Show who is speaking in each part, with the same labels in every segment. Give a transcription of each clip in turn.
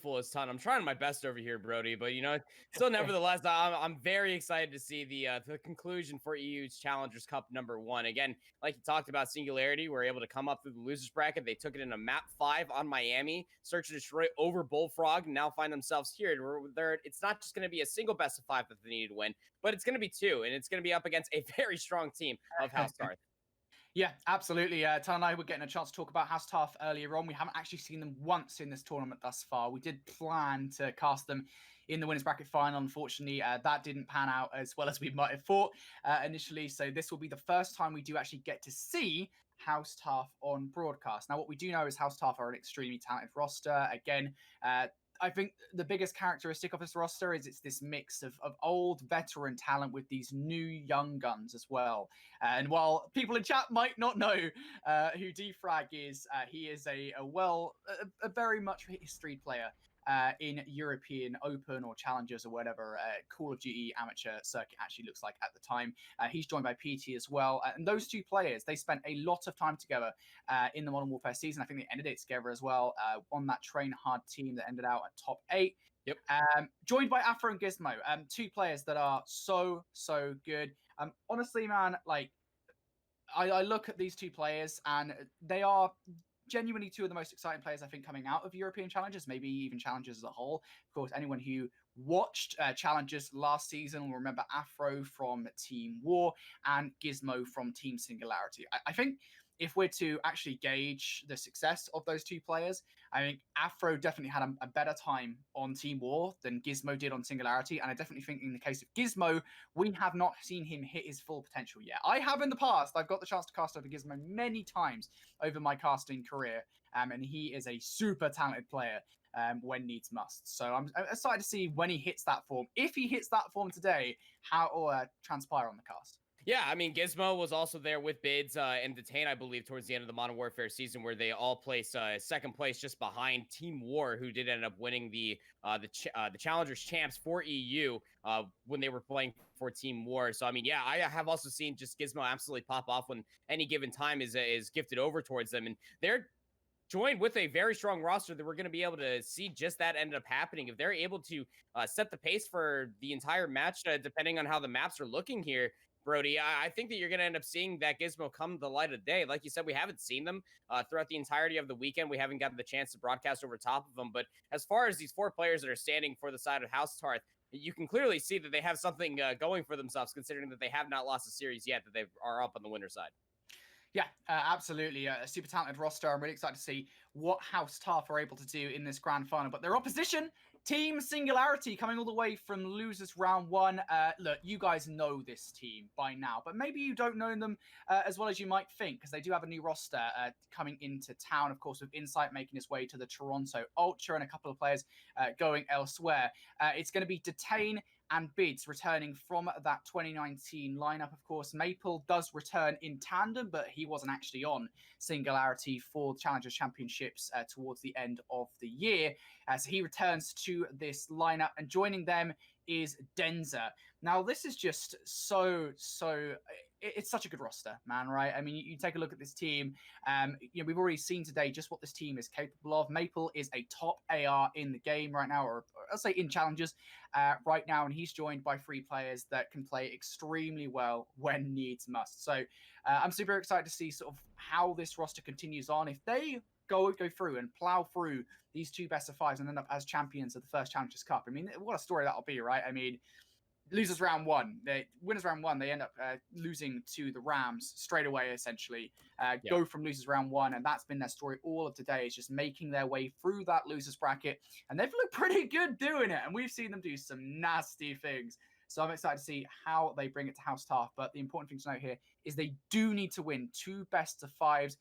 Speaker 1: hopeful as ton. I'm trying my best over here, Brodie, but still, nevertheless, I'm very excited to see the conclusion for EU's Challengers Cup #1. Again, like you talked about, Singularity were able to come up through the losers bracket. They took it in a map 5 on Miami, search and destroy over Bullfrog, and now find themselves here. It's not just going to be a single best of 5 that they need to win, but it's going to be 2, and it's going to be up against a very strong team of House Tarth.
Speaker 2: Yeah, absolutely. Tan and I were getting a chance to talk about House Tarth earlier on. We haven't actually seen them once in this tournament thus far. We did plan to cast them in the winners bracket final. Unfortunately, that didn't pan out as well as we might have thought initially. So this will be the first time we do actually get to see House Tarth on broadcast. Now, what we do know is House Tarth are an extremely talented roster. Again, I think the biggest characteristic of this roster is it's this mix of old veteran talent with these new young guns as well. And while people in chat might not know who Defrag is, he is a very much history player in European Open or Challengers or whatever Call of Duty amateur circuit actually looks like at the time. He's joined by Peatie as well. And those two players, they spent a lot of time together in the Modern Warfare season. I think they ended it together as well on that Train Hard team that ended out at top 8.
Speaker 1: Yep.
Speaker 2: Joined by Afro and Gismo, two players that are so good. Honestly, man, like I look at these two players and they are genuinely two of the most exciting players, I think, coming out of European Challengers, maybe even Challengers as a whole. Of course, anyone who watched Challengers last season will remember Afro from Team War and Gismo from Team Singularity. I think if we're to actually gauge the success of those two players, I think Afro definitely had a better time on Team War than Gismo did on Singularity. And I definitely think in the case of Gismo, we have not seen him hit his full potential yet. I have in the past. I've got the chance to cast over Gismo many times over my casting career. And he is a super talented player when needs must. So I'm excited to see when he hits that form. If he hits that form today, how it will transpire on the cast.
Speaker 1: Yeah, I mean, Gismo was also there with Bidz and Detain, I believe, towards the end of the Modern Warfare season, where they all placed second place just behind Team War, who did end up winning the Challengers champs for EU when they were playing for Team War. So, I mean, yeah, I have also seen just Gismo absolutely pop off when any given time is gifted over towards them, and they're joined with a very strong roster that we're going to be able to see just that end up happening. If they're able to set the pace for the entire match, depending on how the maps are looking here, Brodie, I think that you're going to end up seeing that Gismo come to the light of day. Like you said, we haven't seen them throughout the entirety of the weekend. We haven't gotten the chance to broadcast over top of them. But as far as these 4 players that are standing for the side of House Tarth, you can clearly see that they have something going for themselves, considering that they have not lost a series yet, that they are up on the winner's side.
Speaker 2: Yeah, absolutely. A super talented roster. I'm really excited to see what House Tarth are able to do in this grand final. But their opposition, Team Singularity, coming all the way from losers round 1. Look, you guys know this team by now, but maybe you don't know them as well as you might think, because they do have a new roster coming into town, of course, with Insight making his way to the Toronto Ultra and a couple of players going elsewhere. It's going to be Detain and Bidz returning from that 2019 lineup. Of course, Maple does return in tandem, but he wasn't actually on Singularity for the Challengers Championships towards the end of the year. So he returns to this lineup, and joining them is Denza. Now, this is just it's such a good roster, man, right? I mean, you take a look at this team. We've already seen today just what this team is capable of. Maple is a top AR in the game right now, or I'll say in Challengers right now, and he's joined by 3 players that can play extremely well when needs must. So I'm super excited to see sort of how this roster continues on. If they go through and plow through these 2 best of 5s and end up as champions of the first Challengers Cup, I mean, what a story that'll be, right? I mean, winners round 1, they end up losing to the Rams straight away, essentially. Go from losers round 1, and that's been their story all of today, is just making their way through that losers bracket, and they've looked pretty good doing it, and we've seen them do some nasty things. So I'm excited to see how they bring it to House Tarth. But the important thing to note here is they do need to win 2 best of 5s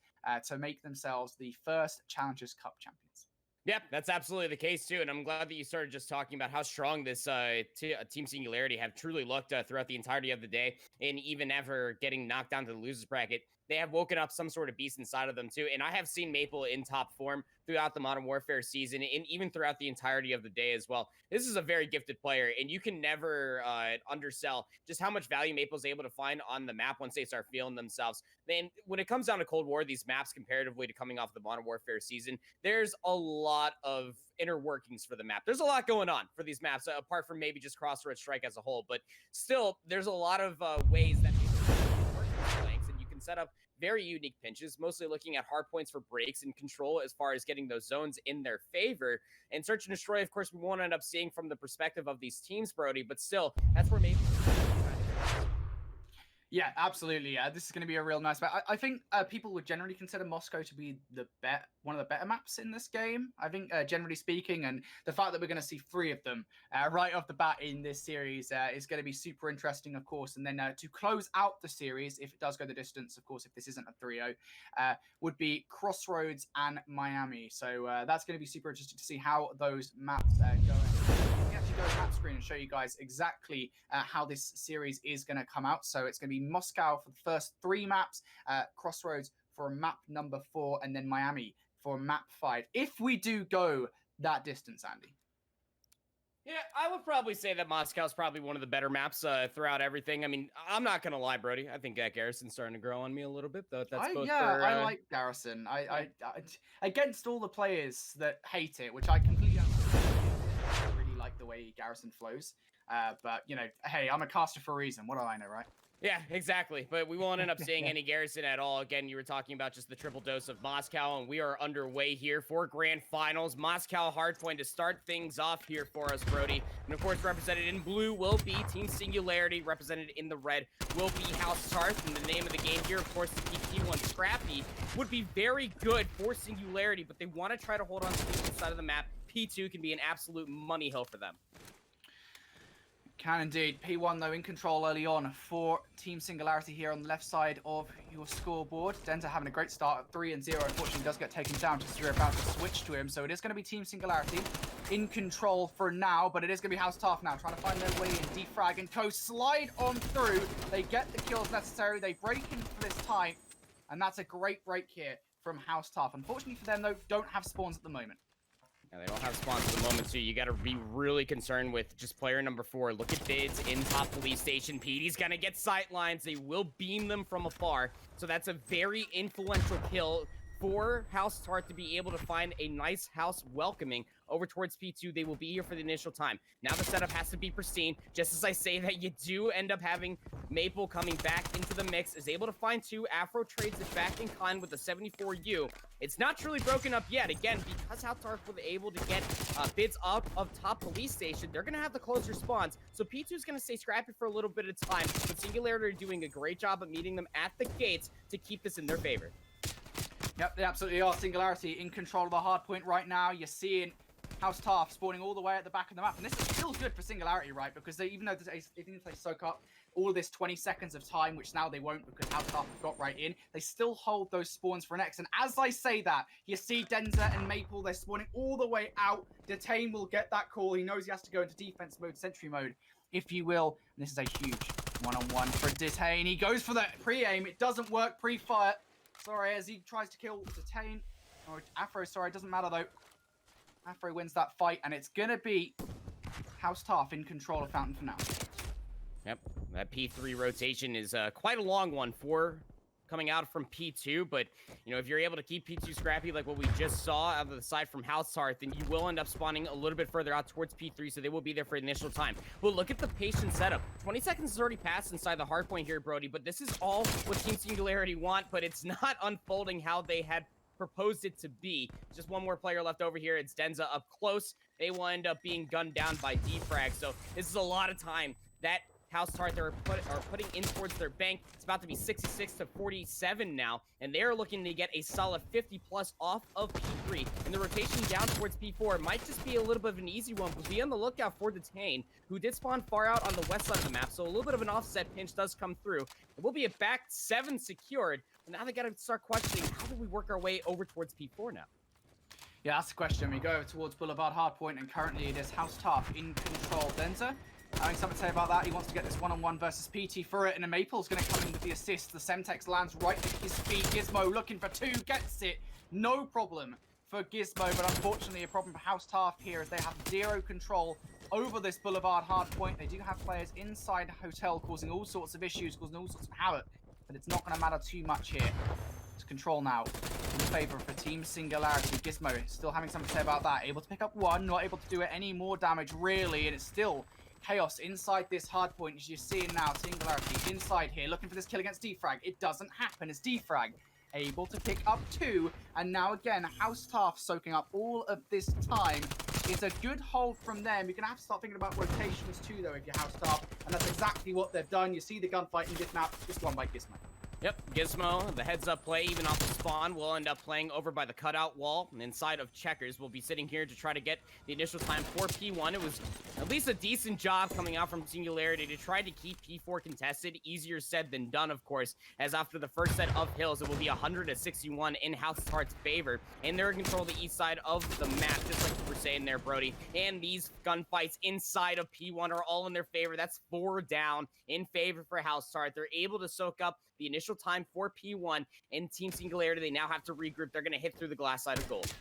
Speaker 2: to make themselves the first Challengers Cup champions.
Speaker 1: Yeah, that's absolutely the case, too. And I'm glad that you started just talking about how strong this Team Singularity have truly looked throughout the entirety of the day. And even after getting knocked down to the losers bracket, they have woken up some sort of beast inside of them, too. And I have seen Maple in top form throughout the Modern Warfare season and even throughout the entirety of the day as well. This is a very gifted player, and you can never undersell just how much value Maple's able to find on the map once they start feeling themselves. Then when it comes down to Cold War, these maps comparatively to coming off the Modern Warfare season, there's a lot of inner workings for the map. There's a lot going on for these maps, apart from maybe just Crossroads Strike as a whole, but still, there's a lot of ways that people work these flanks, and you can set up very unique pinches, mostly looking at hard points for breaks and control as far as getting those zones in their favor. And Search and Destroy, of course, we won't end up seeing from the perspective of these teams, Brodie, but still, that's where maybe...
Speaker 2: Yeah, absolutely. This is going to be a real nice map. I think people would generally consider Moscow to be one of the better maps in this game. I think, generally speaking, and the fact that we're going to see 3 of them right off the bat in this series is going to be super interesting, of course. And then to close out the series, if it does go the distance, of course, if this isn't a 3-0, would be Crossroads and Miami. So that's going to be super interesting to see how those maps go. Go to map screen and show you guys exactly how this series is going to come out. So it's going to be Moscow for the first 3 maps, Crossroads for map number 4, and then Miami for map 5. If we do go that distance, Andy.
Speaker 1: Yeah, I would probably say that Moscow's probably one of the better maps throughout everything. I mean, I'm not going to lie, Brodie. I think Garrison's starting to grow on me a little bit, though.
Speaker 2: I like Garrison. I against all the players that hate it, which I completely understand. Like the way Garrison flows, but you know, hey, I'm a caster for a reason. What do I know, right?
Speaker 1: Yeah, exactly. But we won't end up seeing any Garrison at all. Again, you were talking about just the triple dose of Moscow, and we are underway here for Grand Finals. Moscow hardpoint to start things off here for us, Brodie. And of course, represented in blue will be Team Singularity. Represented in the red will be House Tarth. And the name of the game here, of course, the P1 Scrappy would be very good for Singularity, but they want to try to hold on to the side of the map. P2 can be an absolute money hill for them.
Speaker 2: Can indeed. P1, though, in control early on for Team Singularity here on the left side of your scoreboard. Denza having a great start at 3-0. Unfortunately, does get taken down just as you're about to switch to him. So it is going to be Team Singularity in control for now, but it is going to be House Tarth now, trying to find their way in. Defrag and Co. slide on through. They get the kills necessary. They break in for this time, and that's a great break here from House Tarth. Unfortunately for them, though, don't have spawns at the moment.
Speaker 1: Yeah, they don't have spawns at the moment, so you got to be really concerned with just player number 4. Look at Bidz in top police station. Peatie's going to get sight lines. They will beam them from afar, so that's a very influential kill for House Tarth to be able to find a nice house welcoming over towards P2. They will be here for the initial time. Now the setup has to be pristine. Just as I say that, you do end up having Maple coming back into the mix, is able to find 2. Afro trades it back in kind with the 74U. It's not truly broken up yet. Again, because House Tarth was able to get Bidz out of top police station, they're going to have the closer spawns. So P2 is going to stay scrappy for a little bit of time, but Singularity are doing a great job of meeting them at the gates to keep this in their favor.
Speaker 2: Yep, they absolutely are. Singularity in control of the hard point right now. You're seeing House Tarth spawning all the way at the back of the map. And this is still good for Singularity, right? Because even though they soak up all of this 20 seconds of time, which now they won't because House Tarth got right in, they still hold those spawns for next. And as I say that, you see Denza and Maple, they're spawning all the way out. Detain will get that call. He knows he has to go into defense mode, sentry mode, if you will. And this is a huge one-on-one for Detain. He goes for the pre-aim. It doesn't work. Pre-fire. Sorry, as he tries to kill Detain. Or Afro, sorry, it doesn't matter though. Afro wins that fight, and it's going to be House Tarth in control of Fountain for now. Yep,
Speaker 1: that P3 rotation is quite a long one for coming out from P2, but, you know, if you're able to keep P2 scrappy like what we just saw out of the side from House Tarth, then you will end up spawning a little bit further out towards P3, so they will be there for initial time. Well, look at the patient setup. 20 seconds has already passed inside the hard point here, Brodie, but this is all what Team Singularity want, but it's not unfolding how they had proposed it to be. Just one more player left over here. It's Denza up close. They will end up being gunned down by Defrag, so this is a lot of time that House Tarth are putting in towards their bank. It's about to be 66 to 47 now, and they're looking to get a solid 50 plus off of P3. And the rotation down towards P4 might just be a little bit of an easy one, but be on the lookout for Detain, who did spawn far out on the west side of the map, so a little bit of an offset pinch does come through. It will be a back 7 secured, but now they got to start questioning, how do we work our way over towards P4 now?
Speaker 2: Yeah, that's the question. We go over towards Boulevard Hardpoint, and currently it is House Tarth in control. Denza having something to say about that. He wants to get this one-on-one versus Peatie for it, and then Maple's going to come in with the assist. The Semtex lands right at his feet. Gismo looking for 2, gets it. No problem for Gismo, but unfortunately a problem for House Tarth here as they have zero control over this Boulevard hardpoint. They do have players inside the hotel causing all sorts of issues, causing all sorts of havoc, but it's not going to matter too much here. It's control now in favor for Team Singularity. Gismo still having something to say about that. Able to pick up one, not able to do it any more damage really, and it's still chaos inside this hardpoint as you're seeing now. Singularity inside here, looking for this kill against Defrag. It doesn't happen as Defrag able to pick up two, and now again House Tarth soaking up all of this time. It's a good hold from them. You're gonna have to start thinking about rotations too though if you're House Tarth, and that's exactly what they've done. You see the gunfight in this map, just won by Gismo.
Speaker 1: Yep, Gismo, the heads-up play, even off the spawn, will end up playing over by the cutout wall. And inside of Checkers, we'll be sitting here to try to get the initial time for P1. It was at least a decent job coming out from Singularity to try to keep P4 contested. Easier said than done, of course, as after the first set of hills, it will be 100-61 in House Tarth's favor. And they're in control of the east side of the map, just like you were saying there, Brodie. And these gunfights inside of P1 are all in their favor. That's 4 down in favor for House Tarth. They're able to soak up the initial time for P1 and Team Singularity. They now have to regroup. They're going to hit through the glass side of gold.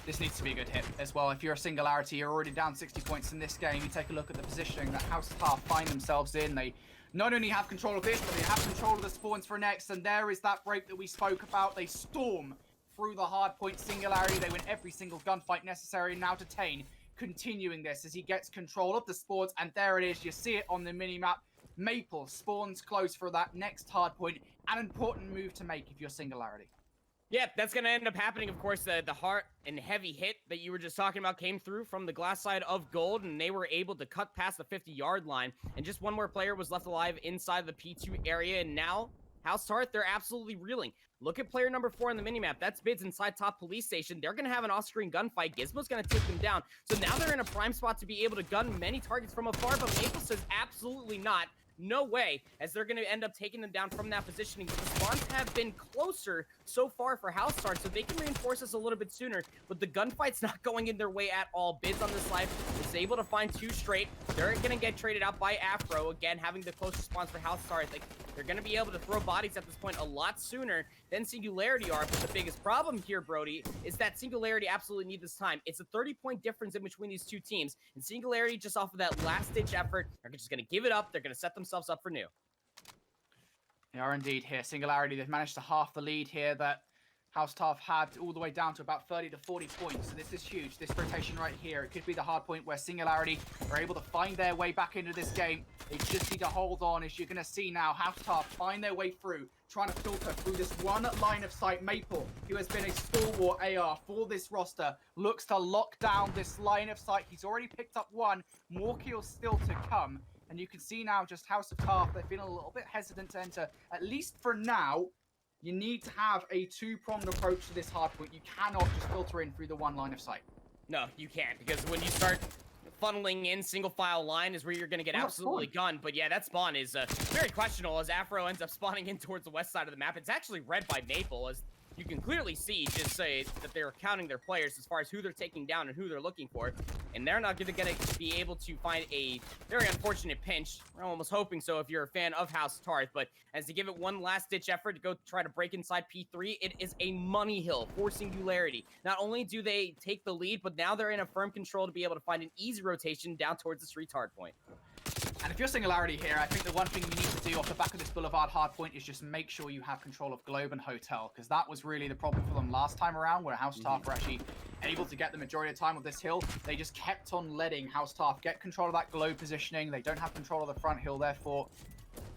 Speaker 2: This needs to be a good hit as well. If you're a Singularity, you're already down 60 points in this game. You take a look at the positioning that House Tarth find themselves in. They not only have control of this, but they have control of the spawns for next. And there is that break that we spoke about. They storm through the hard point. Singularity, they win every single gunfight necessary. Now Detain continuing this as he gets control of the spawns. And there it is. You see it on the mini-map. Maple spawns close for that next hard point. An important move to make if you're Singularity.
Speaker 1: Yeah, that's going to end up happening, of course. The hard and heavy hit that you were just talking about came through from the glass side of gold, and they were able to cut past the 50-yard line. And just one more player was left alive inside the P2 area, and now House Tarth, they're absolutely reeling. Look at player number 4 on the minimap. That's Bidz inside top police station. They're going to have an off-screen gunfight. Gizmo's going to take them down. So now they're in a prime spot to be able to gun many targets from afar, but Maple says absolutely not. No way, as they're going to end up taking them down from that positioning. The spawns have been closer so far for House Tarth, so they can reinforce us a little bit sooner, but the gunfight's not going in their way at all. Bidz on this life is able to find 2 straight. They're going to get traded out by Afro, again, having the closest spawns for House Tarth. Like, they're going to be able to throw bodies at this point a lot sooner than Singularity are, but the biggest problem here, Brodie, is that Singularity absolutely need this time. It's a 30-point difference in between these two teams, and Singularity, just off of that last-ditch effort, are just going to give it up. They're going to set themselves up for new.
Speaker 2: They are indeed here. Singularity, they've managed to half the lead here that House Tarth had all the way down to about 30 to 40 points. So this is huge. This rotation right here, it could be the hard point where Singularity are able to find their way back into this game. They just need to hold on, as you're going to see now. House Tarth find their way through, trying to filter through this one line of sight. Maple, who has been a stalwart AR for this roster, looks to lock down this line of sight. He's already picked up 1. More kills still to come. And you can see now just House of Tarth, they're feeling a little bit hesitant to enter. At least for now, you need to have a 2-pronged approach to this hardpoint. You cannot just filter in through the 1 line of sight. No,
Speaker 1: you can't, because when you start funneling in single file line is where you're going to get absolutely gunned. But yeah, that spawn is very questionable as Afro ends up spawning in towards the west side of the map. It's actually read by Maple, as you can clearly see, just say that they're counting their players as far as who they're taking down and who they're looking for. And they're not going to be able to find a very unfortunate pinch. We're almost hoping so if you're a fan of House Tarth. But as to give it one last-ditch effort to go try to break inside P3, it is a money hill for Singularity. Not only do they take the lead, but now they're in a firm control to be able to find an easy rotation down towards this retard point.
Speaker 2: And if you're Singularity here, I think the one thing you need to do off the back of this Boulevard hardpoint is just make sure you have control of Globe and Hotel, because that was really the problem for them last time around, where House Tarth were actually able to get the majority of the time of this hill. They just kept on letting House Tarth get control of that Globe positioning. They don't have control of the front hill, therefore.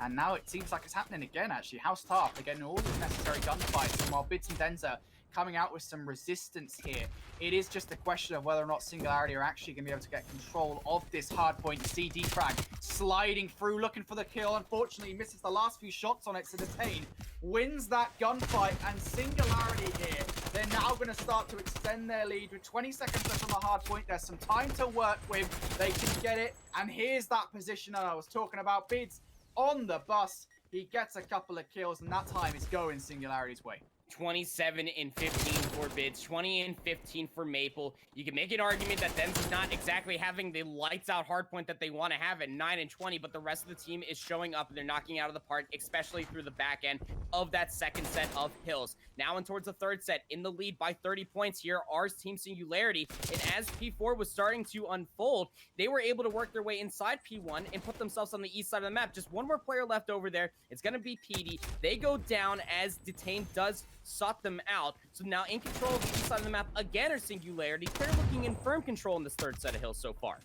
Speaker 2: And now it seems like it's happening again, actually. House Tarth are getting all the necessary gunfights, and while Bidz and Denza coming out with some resistance here, it is just a question of whether or not Singularity are actually going to be able to get control of this hardpoint. See Defrag sliding through, looking for the kill. Unfortunately, he misses the last few shots on it, so Detain wins that gunfight. And Singularity here, they're now going to start to extend their lead with 20 seconds left on the hardpoint. There's some time to work with. They can get it. And here's that position that I was talking about. Bidz on the bus. He gets a couple of kills, and that time is going Singularity's way.
Speaker 1: 27 and 15 for Bidz, 20 and 15 for Maple. You can make an argument that Denza's not exactly having the lights out hardpoint that they want to have at 9 and 20, but the rest of the team is showing up and they're knocking out of the park, especially through the back end of that second set of hills. Now in towards the third set, in the lead by 30 points here are Team Singularity, and as P4 was starting to unfold, they were able to work their way inside P1 and put themselves on the east side of the map. Just one more player left over there. It's going to be Peatie. They go down as Detain does sought them out. So now in control of the east side of the map again are Singularity. They're looking in firm control in this third set of hills so far.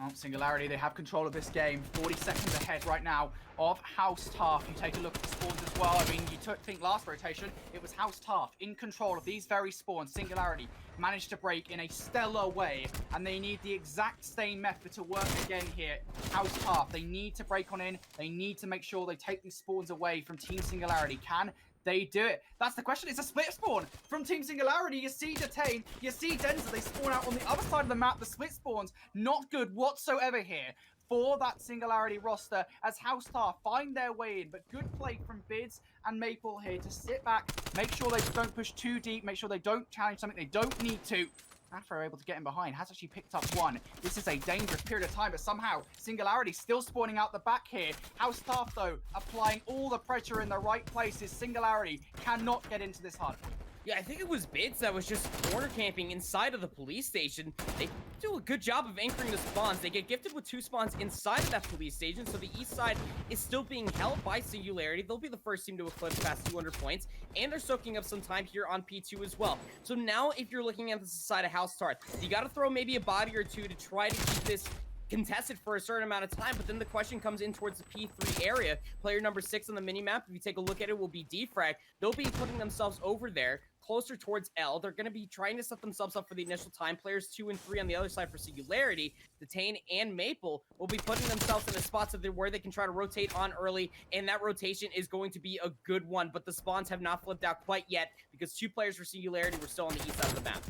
Speaker 2: Oh, Singularity, they have control of this game. 40 seconds ahead right now of House Tarth. You take a look at the spawns as well. I mean, you think last rotation, it was House Tarth in control of these very spawns. Singularity managed to break in a stellar way, and they need the exact same method to work again here. House Tarth, they need to break on in. They need to make sure they take these spawns away from Team Singularity. Can they do it? That's the question. It's a split spawn from Team Singularity. You see Detain, you see Denza. They spawn out on the other side of the map. The split spawns, not good whatsoever here for that Singularity roster as House Tarth find their way in. But good play from Bidz and Maple here to sit back, make sure they don't push too deep, make sure they don't challenge something they don't need to. Afro able to get in behind, has actually picked up one. This is a dangerous period of time, but somehow Singularity still spawning out the back here. House Tarth, though, applying all the pressure in the right places. Singularity cannot get into this hard point.
Speaker 1: Yeah, I think it was Bidz that was just corner camping inside of the police station. They do a good job of anchoring the spawns. They get gifted with 2 spawns inside of that police station, so the east side is still being held by Singularity. They'll be the first team to eclipse past 200 points, and they're soaking up some time here on P2 as well. So now, if you're looking at the side of House Tarth, you got to throw maybe a body or two to try to keep this contested for a certain amount of time, but then the question comes in towards the P3 area. Player number 6 on the minimap, if you take a look at it, will be Defrag. They'll be putting themselves over there, closer towards L. They're going to be trying to set themselves up for the initial time. Players 2 and 3 on the other side for Singularity, Detain and Maple will be putting themselves in a spot where they can try to rotate on early, and that rotation is going to be a good one, but the spawns have not flipped out quite yet because 2 players for Singularity were still on the east side of the map.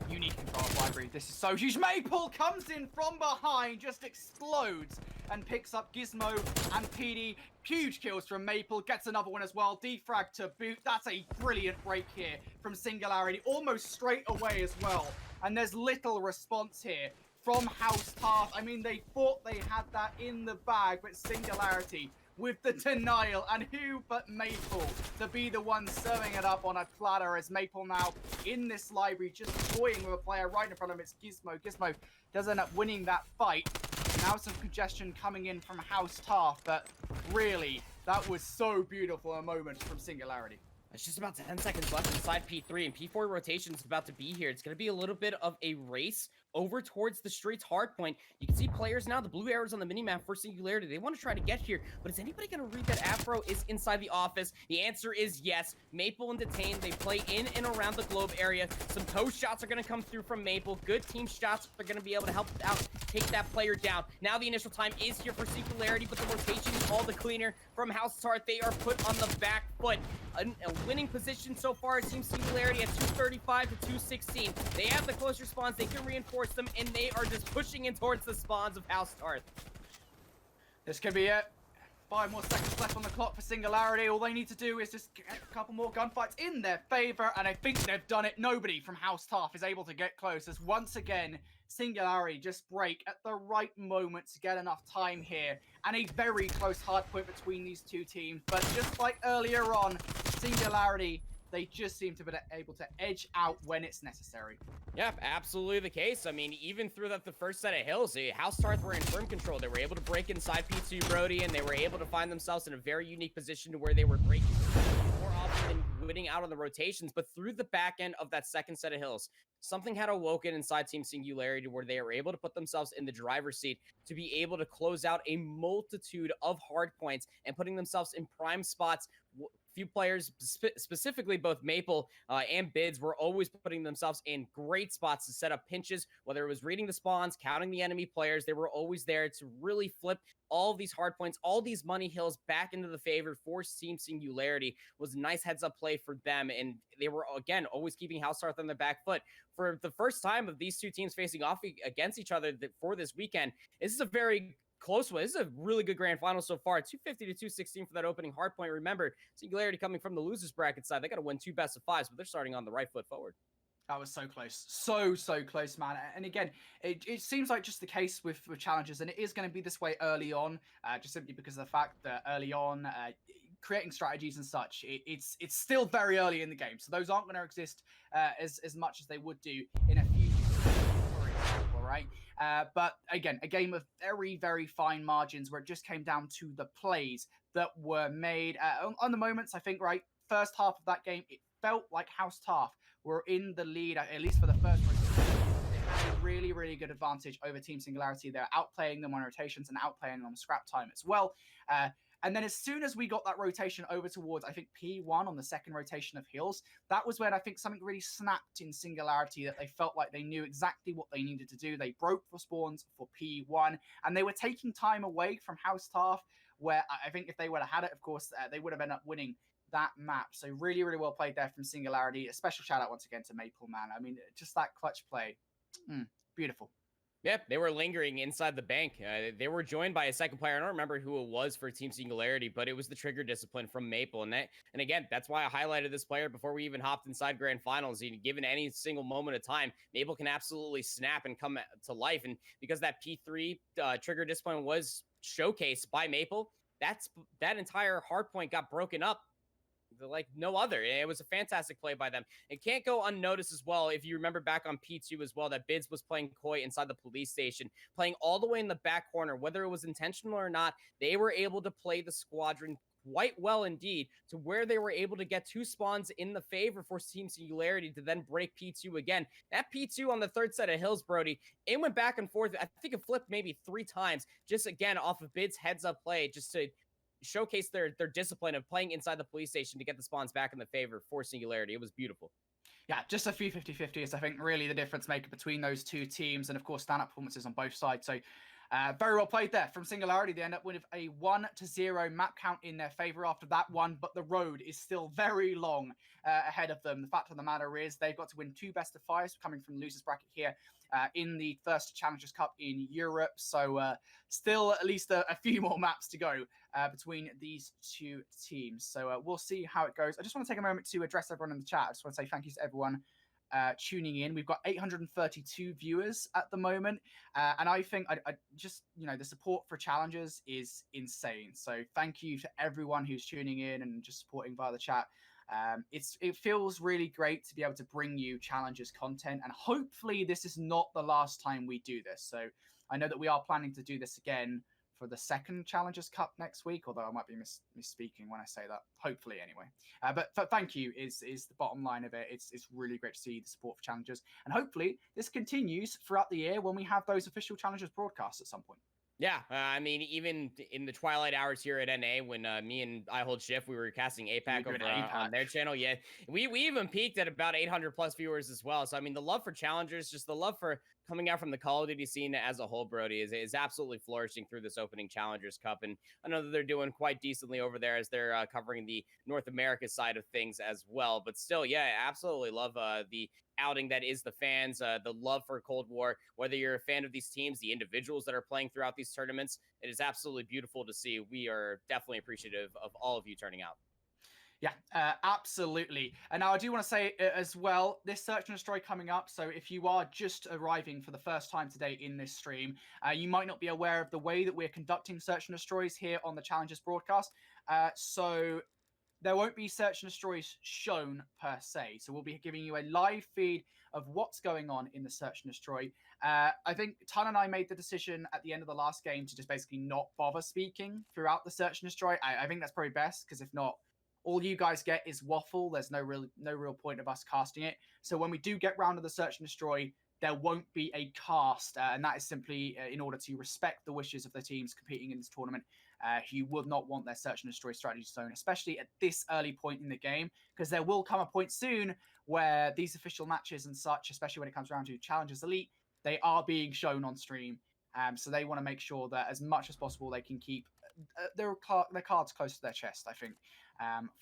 Speaker 2: Unique control of library. This is so huge. Maple comes in from behind, just explodes and picks up Gismo and Peatie. Huge kills from Maple, gets another one as well. Defrag to boot. That's a brilliant break here from Singularity, almost straight away as well. And there's little response here from House Tarth. I mean, they thought they had that in the bag, but Singularity with the denial, and who but Maple to be the one serving it up on a platter, as Maple now in this library just toying with a player right in front of him. It's Gismo. Gismo does end up winning that fight. Now some congestion coming in from House Tarth, but really, that was so beautiful a moment from Singularity.
Speaker 1: It's just about 10 seconds left inside P3, and P4 rotation is about to be here. It's going to be a little bit of a race over towards the streets hardpoint. You can see players now, the blue arrows on the minimap for Singularity. They want to try to get here, but is anybody going to read that Afro is inside the office? The answer is yes. Maple and Detain, they play in and around the globe area. Some toe shots are going to come through from Maple. Good team shots are going to be able to help out, take that player down. Now the initial time is here for Singularity, but the rotation is all the cleaner from House Tarth. They are put on the back foot. A winning position so far. Team Singularity at 235 to 216. They have the closer spawns. They can reinforce them, and they are just pushing in towards the spawns of House Tarth.
Speaker 2: This could be it. 5 more seconds left on the clock for Singularity. All they need to do is just get a couple more gunfights in their favor, and I think they've done it. Nobody from House Tarth is able to get close, as once again, Singularity just break at the right moment to get enough time here, and a very close hardpoint between these two teams. But just like earlier on, Singularity, they just seem to be able to edge out when it's necessary.
Speaker 1: Yeah, absolutely the case. I mean, even through the first set of hills, House Tarth were in firm control. They were able to break inside P2 Brodie, and they were able to find themselves in a very unique position to where they were breaking more often than winning out on the rotations. But through the back end of that second set of hills, something had awoken inside Team Singularity where they were able to put themselves in the driver's seat to be able to close out a multitude of hard points and putting themselves in prime spots. Few players, specifically both Maple and Bidz, were always putting themselves in great spots to set up pinches, whether it was reading the spawns, counting the enemy players. They were always there to really flip all these hard points, all these money hills back into the favor for Team Singularity. Was a nice heads-up play for them, and they were, again, always keeping House Tarth on their back foot. For the first time of these two teams facing off against each other for this weekend, this is a very close one. This is a really good grand final so far. 250 to 216 for that opening hard point. Remember, Singularity coming from the losers bracket side. They got to win 2 best of 5s, but they're starting on the right foot forward.
Speaker 2: That was so close. So close, man. And again, it seems like just the case with challenges, and it is going to be this way early on, just simply because of the fact that early on, creating strategies and such, it's still very early in the game. So those aren't going to exist as much as they would do in a few years, for example, right? But again, a game of very fine margins where it just came down to the plays that were made. On the moments, I think, right, first half of that game, it felt like House Tarth were in the lead, at least for the first rotation. They had a really good advantage over Team Singularity. They're outplaying them on rotations and outplaying them on scrap time as well. And then as soon as we got that rotation over towards, I think, P1 on the second rotation of Hills, that was when I think something really snapped in Singularity, that they felt like they knew exactly what they needed to do. They broke the spawns for P1, and they were taking time away from House Tarth, where I think if they would have had it, of course, they would have ended up winning that map. So really well played there from Singularity. A special shout out once again to Maple, man. I mean, just that clutch play. Beautiful.
Speaker 1: Yep, they were lingering inside the bank. They were joined by a second player. I don't remember who it was for Team Singularity, but it was the trigger discipline from Maple. And again, that's why I highlighted this player before we even hopped inside grand finals. Given any single moment of time, Maple can absolutely snap and come to life. And because that P3 trigger discipline was showcased by Maple, that entire hard point got broken up like no other. It was a fantastic play by them. It can't go unnoticed as well. If you remember back on P2 as well, that Bidz was playing coy inside the police station, playing all the way in the back corner, whether it was intentional or not. They were able to play the squadron quite well indeed, to where they were able to get 2 spawns in the favor for Team Singularity to then break P2 again. That P2 on the third set of Hills, Brodie, it went back and forth. I think it flipped maybe 3 times, just again off of Bidz heads up play, just to showcase their discipline of playing inside the police station to get the spawns back in the favor for Singularity. It was beautiful.
Speaker 2: Yeah, just a few 50-50s, I think, really the difference maker between those two teams, and of course stand-up performances on both sides. So very well played there from Singularity. They end up with a 1-0 map count in their favor after that one, but the road is still very long ahead of them. The fact of the matter is they've got to win 2 best of 5s coming from the losers bracket here in the first Challengers Cup in Europe. So still at least a few more maps to go between these two teams. So we'll see how it goes. I just want to take a moment to address everyone in the chat. I just want to say thank you to everyone tuning in. We've got 832 viewers at the moment, and I think I just, the support for Challengers is insane. So thank you to everyone who's tuning in and just supporting via the chat. It feels really great to be able to bring you Challengers content, and hopefully this is not the last time we do this. So I know that we are planning to do this again for the second Challengers Cup next week, although I might be misspeaking when I say that, hopefully anyway. But thank you is the bottom line of it. It's really great to see the support for Challengers, and hopefully this continues throughout the year when we have those official Challengers broadcasts at some point.
Speaker 1: Yeah, I mean, even in the twilight hours here at NA, when me and I hold shift, we were casting APAC over on their channel. Yeah, we even peaked at about 800 plus viewers as well. So I mean, the love for Challengers, just the love for coming out from the Call of Duty scene as a whole, Brodie, is absolutely flourishing through this opening Challengers Cup. And I know that they're doing quite decently over there as they're covering the North America side of things as well. But still, yeah, absolutely love the outing that is the fans, the love for Cold War. Whether you're a fan of these teams, the individuals that are playing throughout these tournaments, it is absolutely beautiful to see. We are definitely appreciative of all of you turning out.
Speaker 2: Yeah, absolutely. And now I do want to say as well, this Search and Destroy coming up. So if you are just arriving for the first time today in this stream, you might not be aware of the way that we're conducting Search and Destroys here on the Challengers broadcast. So there won't be Search and Destroys shown per se. So we'll be giving you a live feed of what's going on in the Search and Destroy. I think Tan and I made the decision at the end of the last game to just basically not bother speaking throughout the Search and Destroy. I think that's probably best, because if not, all you guys get is waffle. There's no real point of us casting it. So when we do get round to the Search and Destroy, there won't be a cast, and that is simply in order to respect the wishes of the teams competing in this tournament, who would not want their Search and Destroy strategy shown, especially at this early point in the game, because there will come a point soon where these official matches and such, especially when it comes around to Challengers Elite, they are being shown on stream. So they want to make sure that as much as possible they can keep their cards close to their chest, I think,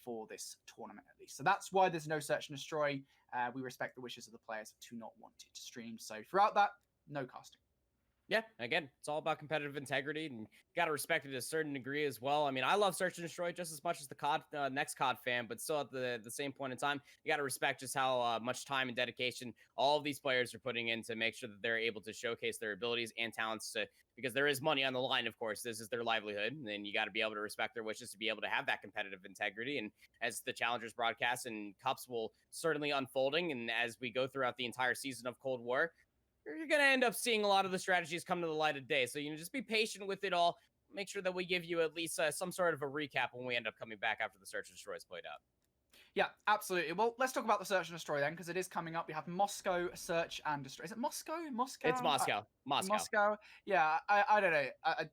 Speaker 2: for this tournament at least. So that's why there's no Search and Destroy. We respect the wishes of the players to not want it to stream. So throughout that, no casting.
Speaker 1: Yeah, again, it's all about competitive integrity, and you got to respect it to a certain degree as well. I mean, I love Search and Destroy just as much as the COD next COD fan, but still at the same point in time, you got to respect just how much time and dedication all of these players are putting in to make sure that they're able to showcase their abilities and talents. Because there is money on the line, of course. This is their livelihood, and then you got to be able to respect their wishes to be able to have that competitive integrity. And as the Challengers broadcast and Cups will certainly unfolding, and as we go throughout the entire season of Cold War, you're going to end up seeing a lot of the strategies come to the light of day. So, just be patient with it all. Make sure that we give you at least some sort of a recap when we end up coming back after the Search and Destroy is played out.
Speaker 2: Yeah, absolutely. Well, let's talk about the Search and Destroy then, because it is coming up. We have Moscow, Search and Destroy. Is it Moscow? Moscow?
Speaker 1: It's Moscow.
Speaker 2: Moscow. Yeah, I don't know.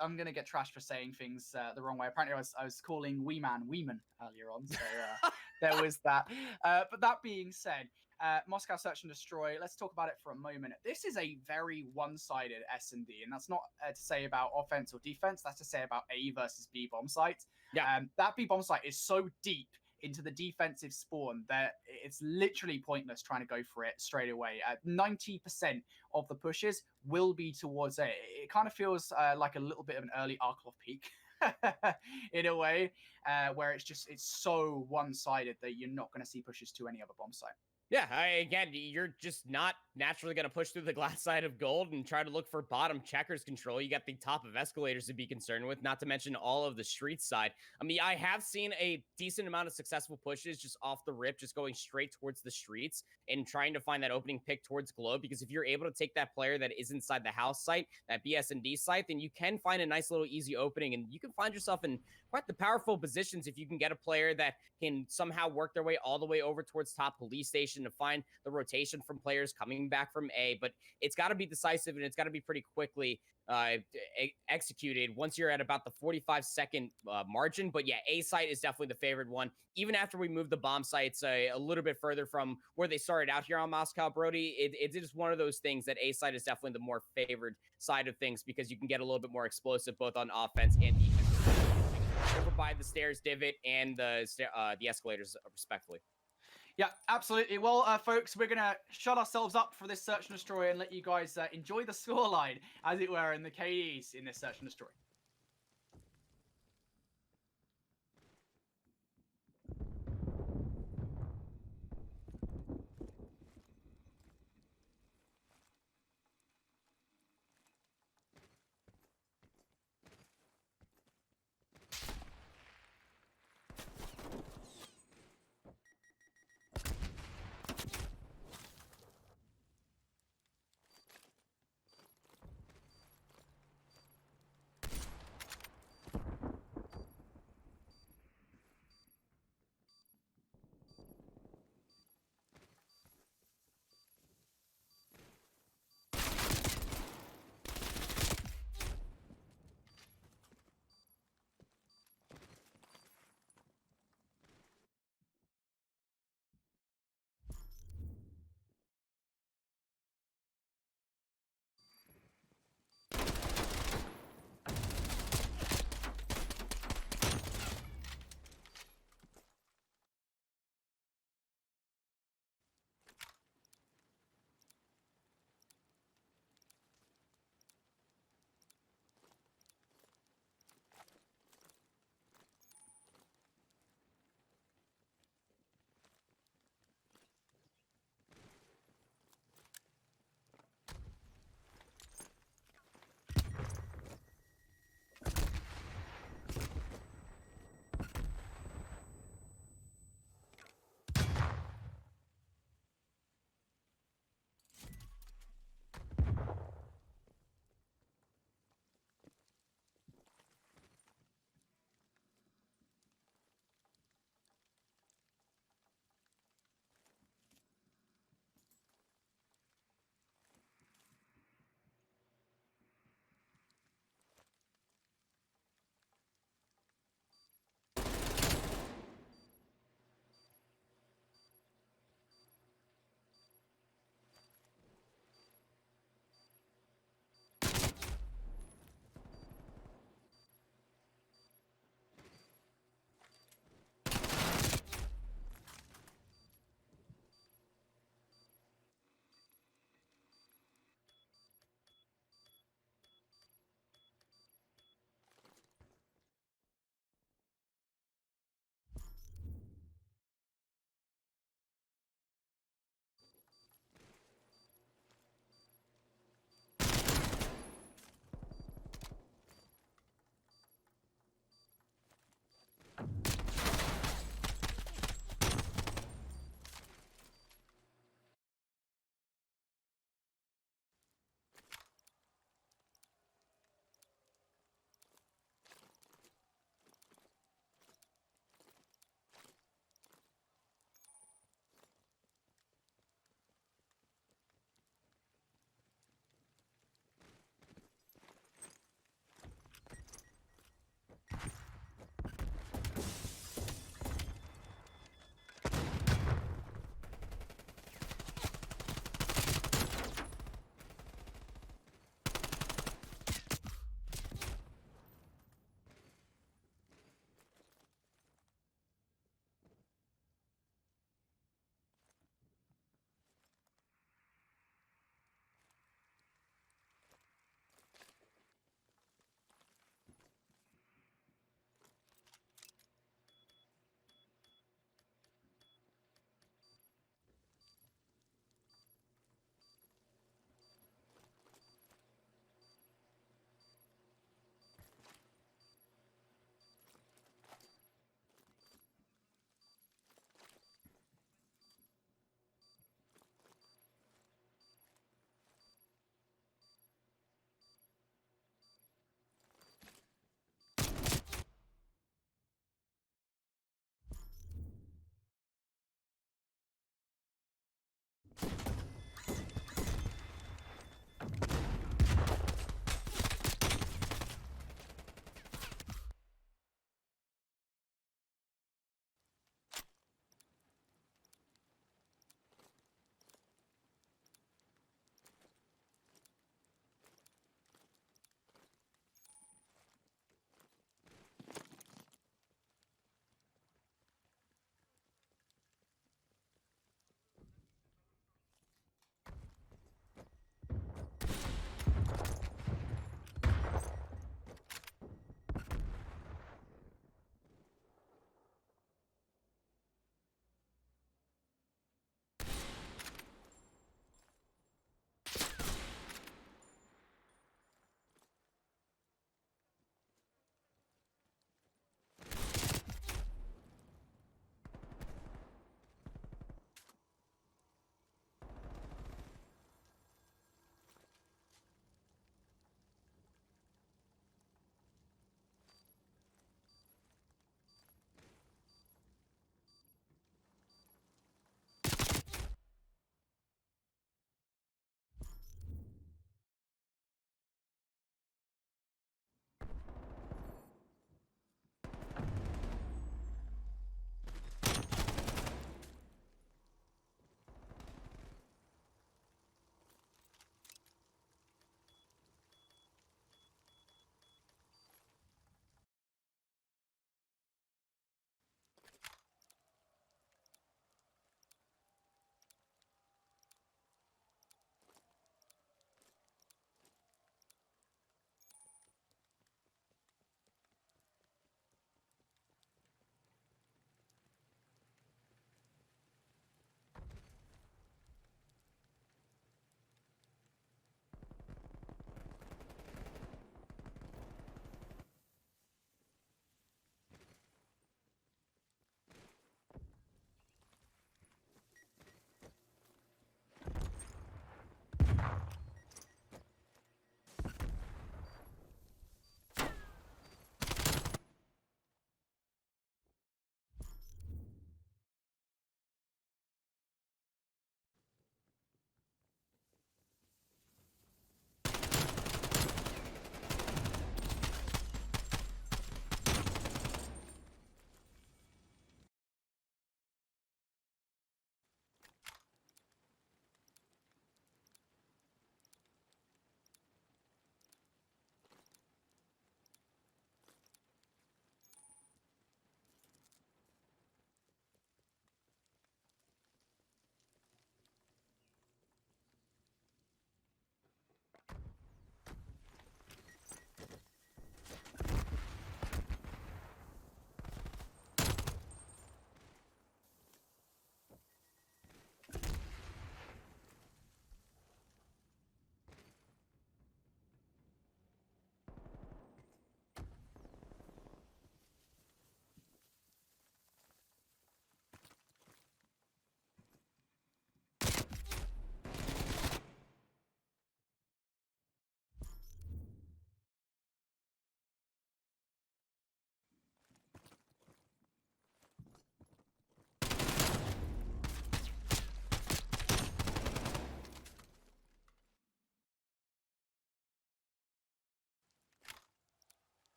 Speaker 2: I'm going to get trashed for saying things the wrong way. Apparently, I was calling Weeman earlier on, so there was that. But that being said, Moscow Search and Destroy, let's talk about it for a moment. This is a very one-sided S&D, and that's not to say about offense or defense. That's to say about A versus B bomb sites.
Speaker 1: Yeah.
Speaker 2: That B bomb site is so deep into the defensive spawn that it's literally pointless trying to go for it straight away. 90% of the pushes will be towards it. It kind of feels like a little bit of an early Arklov peak in a way, where it's so one-sided that you're not going to see pushes to any other bomb site.
Speaker 1: Yeah, again, you're just not naturally going to push through the glass side of gold and try to look for bottom checkers control. You got the top of escalators to be concerned with, not to mention all of the street side. I mean, I have seen a decent amount of successful pushes just off the rip, just going straight towards the streets and trying to find that opening pick towards globe, because if you're able to take that player that is inside the house site, that BS&D site, then you can find a nice little easy opening, and you can find yourself in quite the powerful positions if you can get a player that can somehow work their way all the way over towards top police station to find the rotation from players coming back from A. But it's got to be decisive, and it's got to be pretty quickly executed once you're at about the 45-second margin. But yeah, A site is definitely the favored one. Even after we move the bomb sites a little bit further from where they started out here on Moscow, Brodie, it is one of those things that A site is definitely the more favored side of things, because you can get a little bit more explosive both on offense and defense. Over by the stairs divot and the escalators, respectively.
Speaker 2: Yeah, absolutely. Well, folks, we're going to shut ourselves up for this Search and Destroy and let you guys enjoy the scoreline, as it were, in the KDs in this Search and Destroy.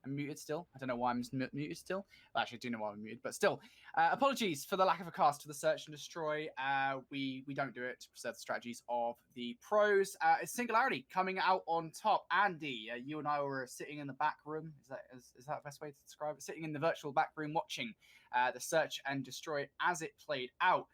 Speaker 2: I'm muted still. I don't know why I'm muted still. Well, actually, I do know why I'm muted, but still. Apologies for the lack of a cast for the Search and Destroy. We don't do it to preserve the strategies of the pros. It's Singularity coming out on top. Andy, you and I were sitting in the back room. Is that the best way to describe it? Sitting in the virtual back room watching the Search and Destroy as it played out.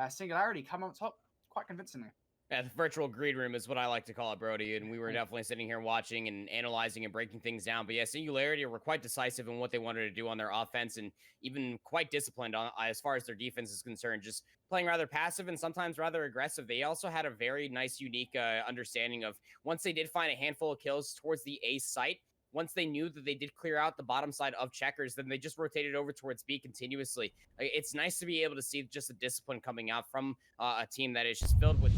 Speaker 2: Singularity come on top quite convincingly.
Speaker 1: Yeah, the virtual green room is what I like to call it, Brodie, and we were definitely sitting here watching and analyzing and breaking things down. But yeah, Singularity were quite decisive in what they wanted to do on their offense, and even quite disciplined on as far as their defense is concerned, just playing rather passive and sometimes rather aggressive. They also had a very nice, unique understanding of once they did find a handful of kills towards the A site, once they knew that they did clear out the bottom side of checkers, then they just rotated over towards B continuously. It's nice to be able to see just the discipline coming out from a team that is just filled with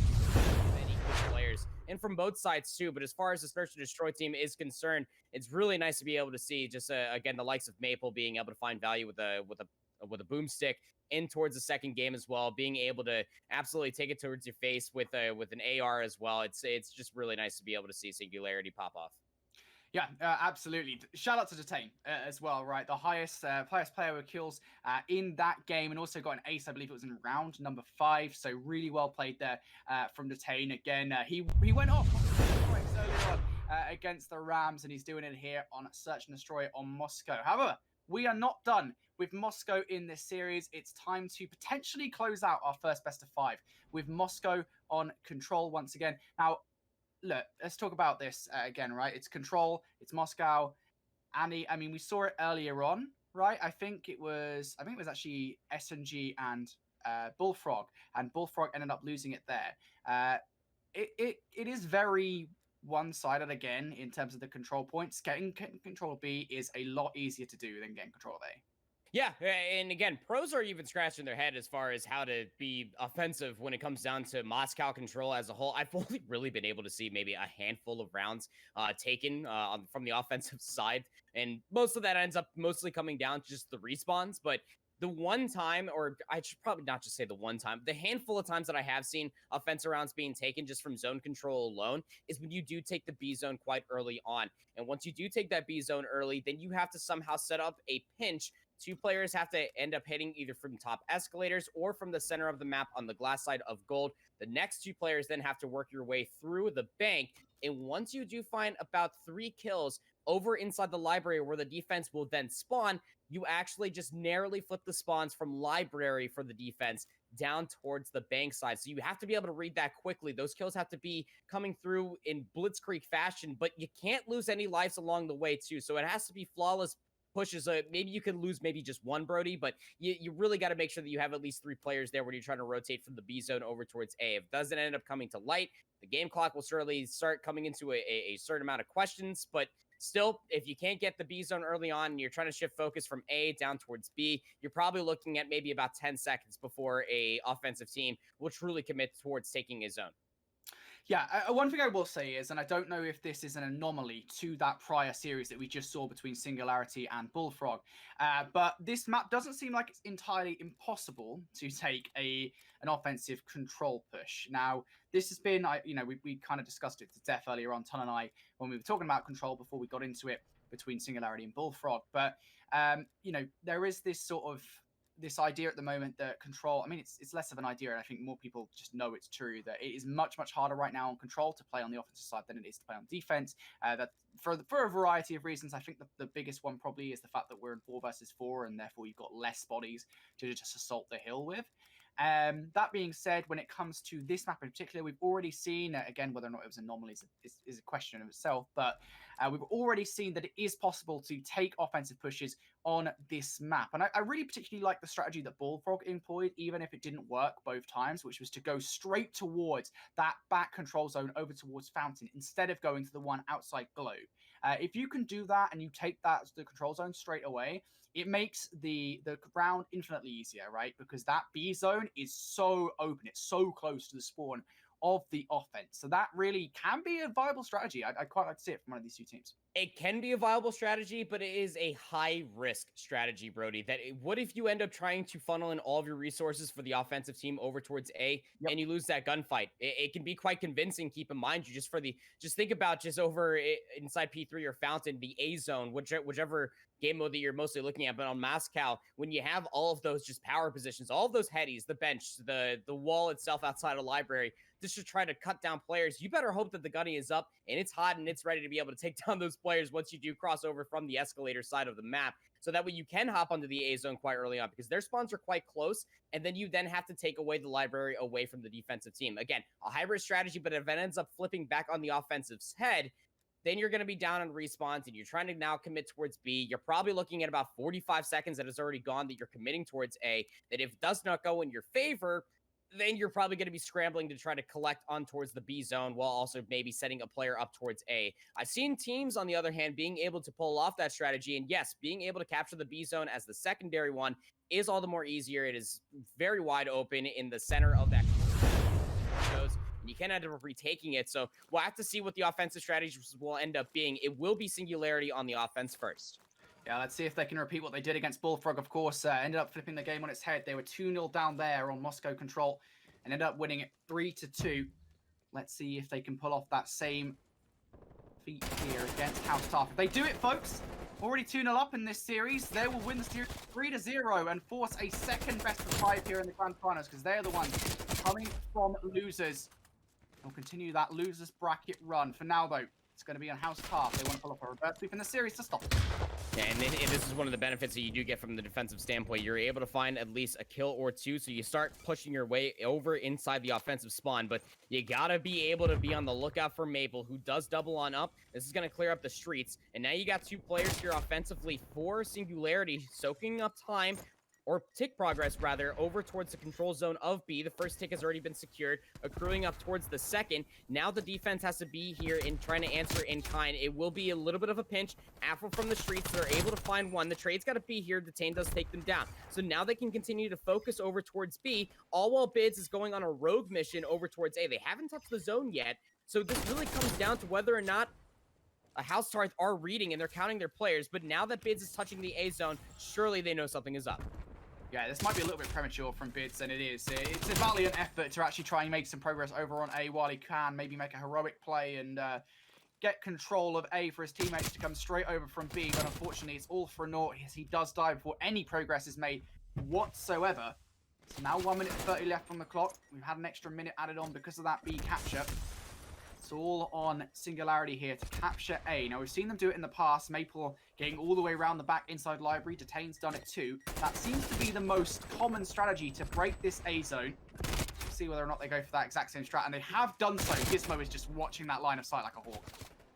Speaker 1: many good players, and from both sides too. But as far as the Search and Destroy team is concerned, it's really nice to be able to see just again the likes of Maple being able to find value with a boomstick in towards the second game as well, being able to absolutely take it towards your face with an AR as well. It's just really nice to be able to see Singularity pop off.
Speaker 2: Yeah, absolutely. Shout out to Detain as well, right? The highest player with kills in that game, and also got an ace, I believe it was in round number 5. So really well played there from Detain. Again, he went off earlier on against the Rams, and he's doing it here on Search and Destroy on Moscow. However, we are not done with Moscow in this series. It's time to potentially close out our first best of 5 with Moscow on control once again. Now, look, let's talk about this again, right? It's control, it's Moscow. Andy, I mean, we saw it earlier on, right? I think it was actually SNG and Bullfrog, and Bullfrog ended up losing it there. It is very one-sided again in terms of the control points. Getting control of B is a lot easier to do than getting control of A.
Speaker 1: Yeah, and again, pros are even scratching their head as far as how to be offensive when it comes down to Moscow control as a whole. I've only really been able to see maybe a handful of rounds taken from the offensive side, and most of that ends up mostly coming down to just the respawns. But the one time, or I should probably not just say the one time, the handful of times that I have seen offensive rounds being taken just from zone control alone is when you do take the B zone quite early on. And once you do take that B zone early, then you have to somehow set up a pinch. 2 players have to end up hitting either from top escalators or from the center of the map on the glass side of gold. The next 2 players then have to work your way through the bank. And once you do find about 3 kills over inside the library where the defense will then spawn, you actually just narrowly flip the spawns from library for the defense down towards the bank side. So you have to be able to read that quickly. Those kills have to be coming through in blitzkrieg fashion, but you can't lose any lives along the way too. So it has to be flawless pushes. Maybe you can lose maybe just one Brodie, but you really got to make sure that you have at least 3 players there when you're trying to rotate from the B zone over towards A. If it doesn't end up coming to light, the game clock will certainly start coming into a certain amount of questions, but still, if you can't get the B zone early on and you're trying to shift focus from A down towards B, you're probably looking at maybe about 10 seconds before a offensive team will truly commit towards taking a zone.
Speaker 2: Yeah, one thing I will say is, and I don't know if this is an anomaly to that prior series that we just saw between Singularity and Bullfrog, but this map doesn't seem like it's entirely impossible to take an offensive control push. Now, this has been, we kind of discussed it to death earlier on, Ton and I, when we were talking about control before we got into it between Singularity and Bullfrog. But, there is this sort of this idea at the moment that control, I mean, it's less of an idea, and I think more people just know it's true, that it is much, much harder right now on control to play on the offensive side than it is to play on defense. That for a variety of reasons, I think the biggest one probably is the fact that we're in 4 versus 4, and therefore you've got less bodies to just assault the hill with. That being said, when it comes to this map in particular, we've already seen, again, whether or not it was an anomaly is a question of itself, but we've already seen that it is possible to take offensive pushes on this map. And I really particularly like the strategy that Bullfrog employed, even if it didn't work both times, which was to go straight towards that back control zone over towards Fountain instead of going to the one outside Globe. If you can do that and you take the control zone straight away, it makes the round infinitely easier, right? Because that B zone is so open, it's so close to the spawn of the offense. So that really can be a viable strategy. I'd quite like to see it from one of these two teams.
Speaker 1: It can be a viable strategy, but it is a high-risk strategy, Brodie. What if you end up trying to funnel in all of your resources for the offensive team over towards A, and you lose that gunfight? It can be quite convincing. Keep in mind, just think about just over inside P3 or Fountain, the A zone, whichever game mode that you're mostly looking at. But on Moscow, when you have all of those just power positions, all of those headies, the bench, the wall itself outside of library, just to try to cut down players, you better hope that the gunny is up and it's hot and it's ready to be able to take down those players once you do cross over from the escalator side of the map. So that way you can hop onto the A zone quite early on, because their spawns are quite close, and then you then have to take away the library away from the defensive team. Again, a hybrid strategy, but if it ends up flipping back on the offensive's head, then you're going to be down on respawns and you're trying to now commit towards B. You're probably looking at about 45 seconds that has already gone that you're committing towards A, that if it does not go in your favor, then you're probably going to be scrambling to try to collect on towards the B zone while also maybe setting a player up towards A. I've seen teams, on the other hand, being able to pull off that strategy. And yes, being able to capture the B zone as the secondary one is all the more easier. It is very wide open in the center of that. And you can end up retaking it. So we'll have to see what the offensive strategies will end up being. It will be Singularity on the offense first.
Speaker 2: Yeah, let's see if they can repeat what they did against Bullfrog, of course. Ended up flipping the game on its head. They were 2-0 down there on Moscow Control and ended up winning it 3-2. Let's see if they can pull off that same feat here against House Tarth. If they do it, folks, already 2-0 up in this series, they will win the series 3-0 and force a second best of 5 here in the Grand Finals, because they're the ones coming from losers. They'll continue that losers bracket run. For now, though, it's going to be on House Tarth. They want to pull off a reverse sweep in the series to stop it.
Speaker 1: Yeah, and this is one of the benefits that you do get from the defensive standpoint. You're able to find at least a kill or two, so you start pushing your way over inside the offensive spawn. But you gotta be able to be on the lookout for Maple, who does double on up. This is gonna clear up the streets, and now you got 2 players here offensively for Singularity, soaking up time, or tick progress rather, over towards the control zone of B. The first tick has already been secured, accruing up towards the second. Now the defense has to be here and trying to answer in kind. It will be a little bit of a pinch. Afro from the streets, they're able to find one. The trade's got to be here. Detain does take them down. So now they can continue to focus over towards B, all while Bidz is going on a rogue mission over towards A. They haven't touched the zone yet, so this really comes down to whether or not a House Tarth are reading and they're counting their players. But now that Bidz is touching the A zone, surely they know something is up.
Speaker 2: Yeah, this might be a little bit premature from Bidz, and it is. It's a valiant effort to actually try and make some progress over on A while he can. Maybe make a heroic play and get control of A for his teammates to come straight over from B. But unfortunately, it's all for naught as he does die before any progress is made whatsoever. So now 1 minute 30 left on the clock. We've had an extra minute added on because of that B capture. It's all on Singularity here to capture A. Now, we've seen them do it in the past. Maple getting all the way around the back inside library. Detain's done it too. That seems to be the most common strategy to break this A zone. We'll see whether or not they go for that exact same strat. And they have done so. Gismo is just watching that line of sight like a hawk.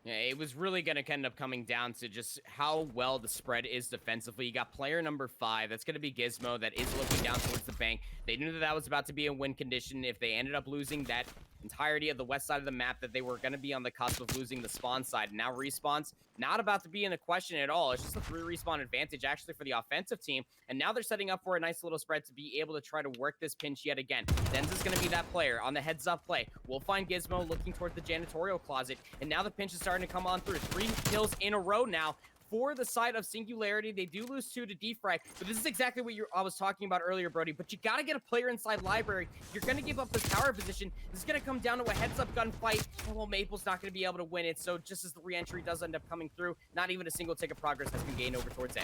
Speaker 1: Yeah, it was really going to end up coming down to just how well the spread is defensively. You got player number 5. That's going to be Gismo. That is looking down towards the bank. They knew that that was about to be a win condition. If they ended up losing that entirety of the west side of the map, that they were going to be on the cusp of losing the spawn side. Now respawns not about to be in a question at all. It's just a 3 respawn advantage actually for the offensive team, and now they're setting up for a nice little spread to be able to try to work this pinch yet again. Denza's going to be that player on the heads up play. We'll find Gismo looking towards the janitorial closet, and now the pinch is starting to come on through. 3 kills in a row now for the side of Singularity. They do lose 2 to Defrag, but this is exactly what I was talking about earlier, Brodie. But you got to get a player inside library. You're going to give up this tower position. This is going to come down to a heads-up gunfight, and well, Maple's not going to be able to win it. So just as the re-entry does end up coming through, not even a single tick of progress has been gained over towards A.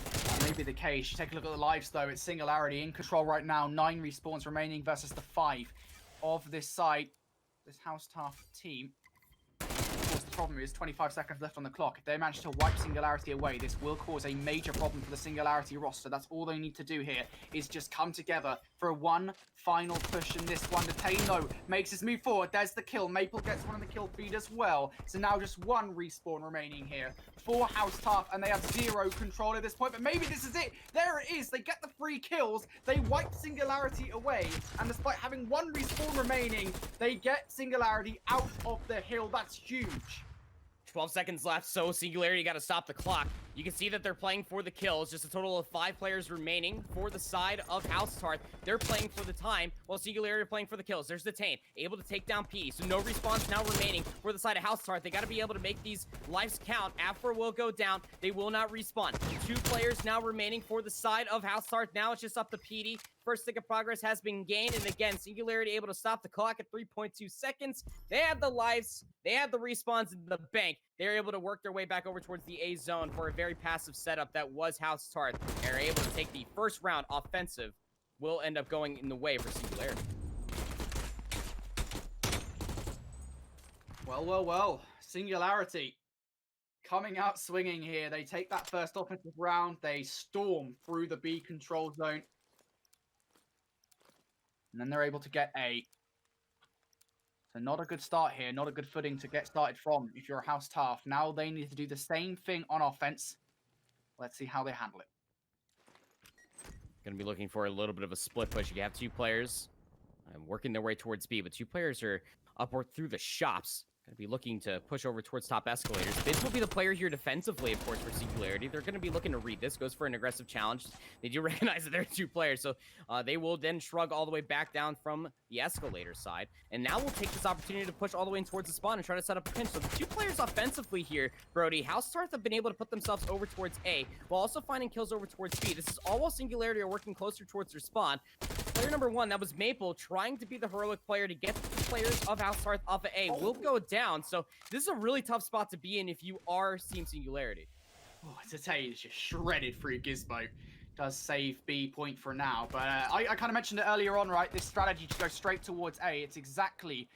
Speaker 2: That may be the case. You take a look at the lives, though. It's Singularity in control right now. 9 respawns remaining versus the 5 of this side, this House Tarth team. Of course, the problem is 25 seconds left on the clock. If they manage to wipe Singularity away, this will cause a major problem for the Singularity roster. That's all they need to do here, is just come together for one final push in this one. Detain, though, makes his move forward. There's the kill. Maple gets one on the kill feed as well. So now just 1 respawn remaining here for House Tarth, and they have 0 control at this point. But maybe this is it. There it is. They get the 3 kills. They wipe Singularity away. And despite having 1 respawn remaining, they get Singularity out of the hill. That's huge.
Speaker 1: 12 seconds left, so Singularity got to stop the clock. You can see that they're playing for the kills. Just a total of 5 players remaining for the side of House Tarth. They're playing for the time, while Singularity are playing for the kills. There's Detain, able to take down Peatie. So no respawns now remaining for the side of House Tarth. They got to be able to make these lives count. Afro will go down. They will not respawn. 2 players now remaining for the side of House Tarth. Now it's just up to Peatie. First stick of progress has been gained, and again, Singularity able to stop the clock at 3.2 seconds. They had the lives, they had the respawns in the bank. They're able to work their way back over towards the A zone for a very passive setup that was House Tarth. They're able to take the first round offensive. Will end up going in the way for Singularity.
Speaker 2: Well. Singularity coming out swinging here. They take that first offensive round. They storm through the B control zone. And then they're able to get A. So not a good start here. Not a good footing to get started from if you're a House Tarth. Now they need to do the same thing on offense. Let's see how they handle it.
Speaker 1: Going to be looking for a little bit of a split push. You have 2 players working their way towards B, but 2 players are upward through the shops. Going to be looking to push over towards top escalators. Bidz will be the player here defensively, of course, for Singularity. They're going to be looking to read this. Goes for an aggressive challenge. They do recognize that there are 2 players, so they will then shrug all the way back down from the escalator side. And now we'll take this opportunity to push all the way in towards the spawn and try to set up a pinch. So the 2 players offensively here, Brodie, House Tarth have been able to put themselves over towards A, while also finding kills over towards B. This is all while Singularity are working closer towards their spawn. Player number 1, that was Maple, trying to be the heroic player to get the players of House Tarth off of A, will go down. So this is a really tough spot to be in if you are Team Singularity.
Speaker 2: Oh, Detain is just shredded through Gismo. Does save B point for now. But I kind of mentioned it earlier on, right? This strategy to go straight towards A. It's exactly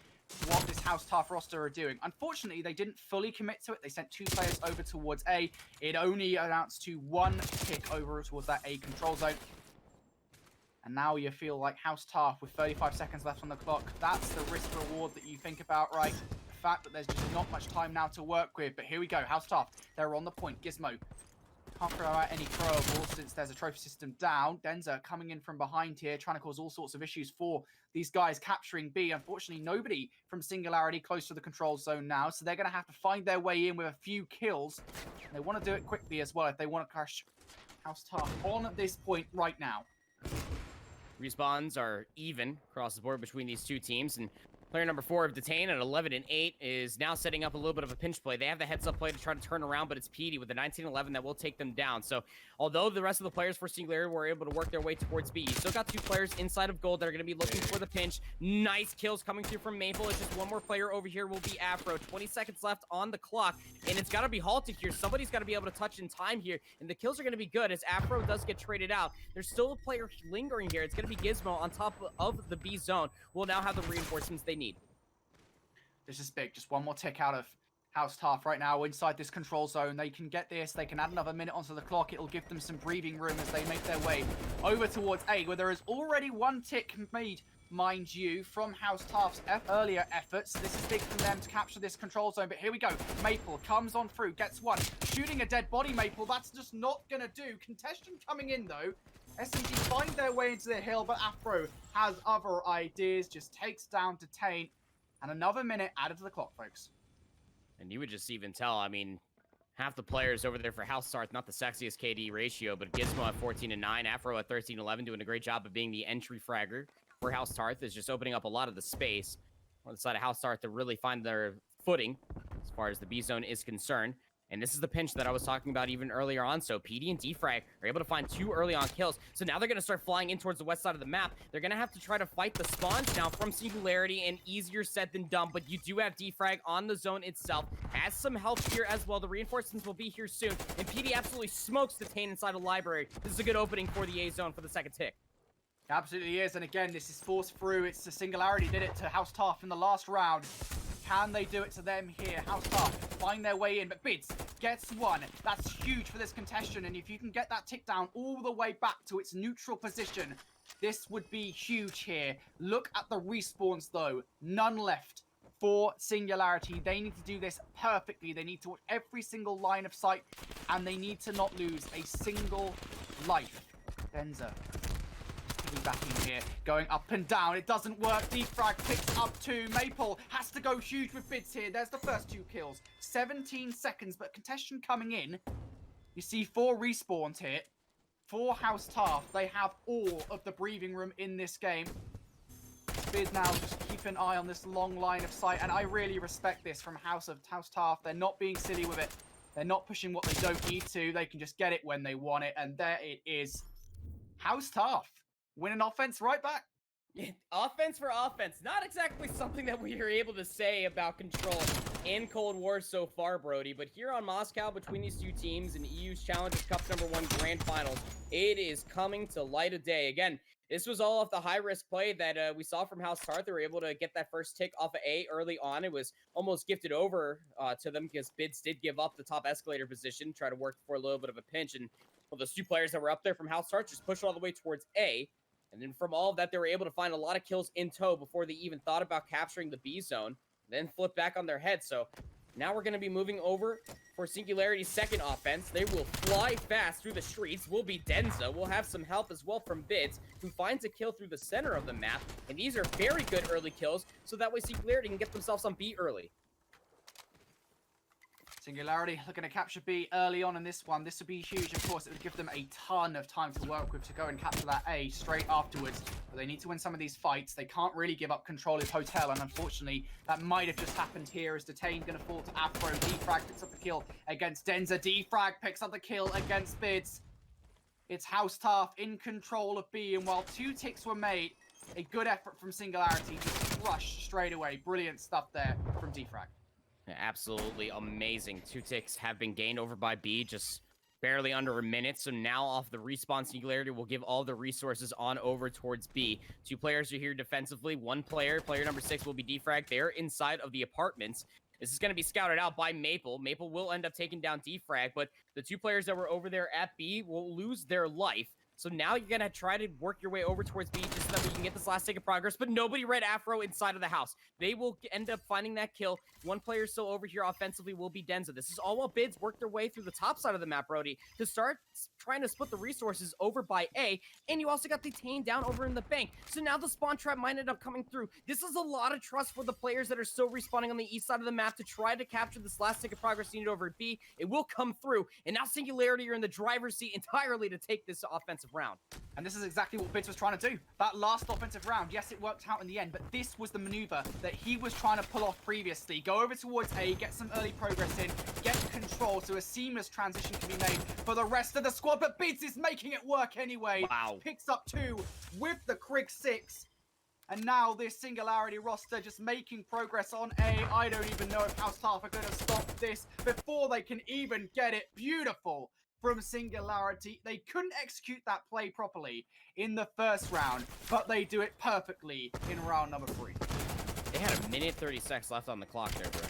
Speaker 2: what this House Tarth roster are doing. Unfortunately, they didn't fully commit to it. They sent 2 players over towards A. It only amounts to 1 pick over towards that A control zone. And now you feel like House Tarth with 35 seconds left on the clock. That's the risk reward that you think about, right? The fact that there's just not much time now to work with. But here we go, House Tarth. They're on the point. Gismo can't throw out any throwables since there's a trophy system down. Denza coming in from behind here, trying to cause all sorts of issues for these guys capturing B. Unfortunately, nobody from Singularity close to the control zone now. So they're going to have to find their way in with a few kills. And they want to do it quickly as well if they want to crash House Tarth on this point right now.
Speaker 1: Respawns are even across the board between these 2 teams, and player number 4 of Detain at 11 and 8 is now setting up a little bit of a pinch play. They have the heads-up play to try to turn around, but it's Peatie with the 19-11 that will take them down. So although the rest of the players for Singularity were able to work their way towards B, you still got 2 players inside of gold that are going to be looking for the pinch. Nice kills coming through from Maple. It's just 1 more player over here will be Afro. 20 seconds left on the clock, and it's got to be halted here. Somebody's got to be able to touch in time here, and the kills are going to be good as Afro does get traded out. There's still a player lingering here. It's going to be Gismo on top of the B zone. Will now have the reinforcements they need.
Speaker 2: This is big. Just 1 more tick out of House Tarth right now inside this control zone. They can get this. They can add another minute onto the clock. It'll give them some breathing room as they make their way over towards A, where there is already 1 tick made, mind you, from House Tarth's earlier efforts. This is big for them to capture this control zone. But here we go. Maple comes on through, gets 1. Shooting a dead body, Maple. That's just not going to do. Contestant coming in, though. SMG find their way into the hill, but Afro has other ideas. Just takes down Detain. And another minute added to the clock, folks.
Speaker 1: And you would just even tell, I mean, half the players over there for House Tarth, not the sexiest KD ratio, but Gismo at 14 and 9, Afro at 13-11, doing a great job of being the entry fragger for House Tarth, is just opening up a lot of the space on the side of House Tarth to really find their footing as far as the B zone is concerned. And this is the pinch that I was talking about even earlier on. So Peatie and Defrag are able to find 2 early on kills. So now they're going to start flying in towards the west side of the map. They're going to have to try to fight the spawns now from Singularity, and easier said than done. But you do have Defrag on the zone itself. Has some health here as well. The reinforcements will be here soon. And Peatie absolutely smokes Detain inside a library. This is a good opening for the A zone for the second tick.
Speaker 2: Absolutely is. And again, this is forced through. It's the Singularity did it to House Tarth in the last round. Can they do it to them here? House Tarth find their way in, but Bidz gets 1. That's huge for this contestant, and if you can get that tick down all the way back to its neutral position, this would be huge here. Look at the respawns, though. None left for Singularity. They need to do this perfectly. They need to watch every single line of sight, and they need to not lose a single life. Denza back in here, going up and down. It doesn't work. Defrag picks up 2. Maple has to go huge with Bidz here. There's the first 2 kills. 17 seconds, but contestant coming in. You see 4 respawns here. 4 House Tarth. They have all of the breathing room in this game. Bidz now just keep an eye on this long line of sight, and I really respect this from House Tarth. They're not being silly with it. They're not pushing what they don't need to. They can just get it when they want it, and there it is. House Tarth winning offense right back.
Speaker 1: Yeah, offense for offense. Not exactly something that we are able to say about Control in Cold War so far, Brodie. But here on Moscow, between these two teams in EU's Challengers Cup #1 Grand Finals, it is coming to light of day. Again, this was all off the high-risk play that we saw from House Tarth. They were able to get that first tick off of A early on. It was almost gifted over to them because Bidz did give up the top escalator position, try to work for a little bit of a pinch. And well, those 2 players that were up there from House Tarth just pushed all the way towards A. And then from all of that, they were able to find a lot of kills in tow before they even thought about capturing the B zone, then flip back on their head. So now we're going to be moving over for Singularity's second offense. They will fly fast through the streets. Will be Denza. We'll have some help as well from Bidz, who finds a kill through the center of the map. And these are very good early kills, so that way Singularity can get themselves on B early.
Speaker 2: Singularity looking to capture B early on in this one. This would be huge. Of course, it would give them a ton of time to work with to go and capture that A straight afterwards. But they need to win some of these fights. They can't really give up control of Hotel, and unfortunately, that might have just happened here as Detain going to fall to Afro. Defrag picks up the kill against Denza. Defrag picks up the kill against Bidz. It's House Tarth in control of B, and while 2 ticks were made, a good effort from Singularity just crushed straight away. Brilliant stuff there from Defrag.
Speaker 1: Absolutely amazing. 2 ticks have been gained over by B, just barely under a minute. So now off the respawn, Singularity will give all the resources on over towards B. 2 players are here defensively. 1 player, player number 6, will be Defrag. They're inside of the apartments. This is going to be scouted out by Maple. Maple will end up taking down Defrag, but the 2 players that were over there at B will lose their life. So now you're going to try to work your way over towards B just so that we can get this last tick of progress, but nobody read Afro inside of the house. They will end up finding that kill. 1 player still over here offensively will be Denza. This is all while Bidz work their way through the top side of the map, Brodie, to start trying to split the resources over by A, and you also got Detain down over in the bank. So now the spawn trap might end up coming through. This is a lot of trust for the players that are still respawning on the east side of the map to try to capture this last tick of progress needed over at B. It will come through, and now Singularity are in the driver's seat entirely to take this offensive round.
Speaker 2: And this is exactly what Bidz was trying to do. That last offensive round, yes, it worked out in the end, but this was the maneuver that he was trying to pull off previously. Go over towards A, get some early progress in, get control so a seamless transition can be made for the rest of the squad, but Bidz is making it work anyway.
Speaker 1: Wow.
Speaker 2: Picks up 2 with the Krig 6. And now this Singularity roster just making progress on A. I don't even know if House Tarth are going to stop this before they can even get it. Beautiful from Singularity. They couldn't execute that play properly in the first round, but they do it perfectly in round number 3.
Speaker 1: They had a minute 36 left on the clock there, bro.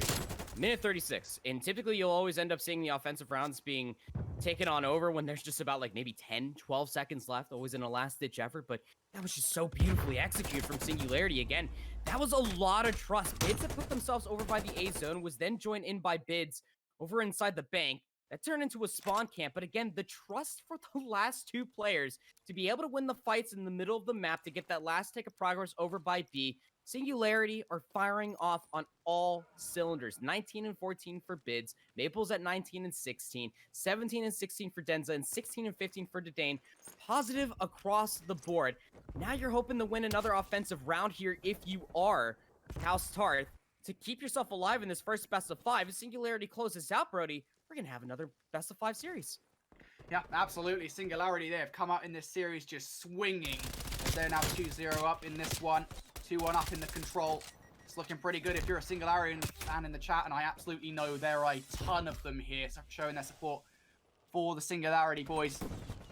Speaker 1: Minute 36. And typically you'll always end up seeing the offensive rounds being taken on over when there's just about like maybe 10, 12 seconds left, always in a last-ditch effort. But that was just so beautifully executed from Singularity. Again, that was a lot of trust. Bidz had put themselves over by the A zone, was then joined in by Bidz over inside the bank. That turned into a spawn camp, but again, the trust for the last 2 players to be able to win the fights in the middle of the map to get that last tick of progress over by B. Singularity are firing off on all cylinders. 19 and 14 for Bidz. Maple's at 19 and 16. 17 and 16 for Denza, and 16 and 15 for Detain. Positive across the board. Now you're hoping to win another offensive round here if you are House Tarth to keep yourself alive in this first best of 5. If Singularity closes out, Brodie, we're going to have another best of 5 series.
Speaker 2: Yeah, absolutely. Singularity, they have come out in this series just swinging. They're now 2-0 up in this one. 2-1 up in the control. It's looking pretty good if you're a Singularity fan in the chat, and I absolutely know there are a ton of them here showing their support for the Singularity boys.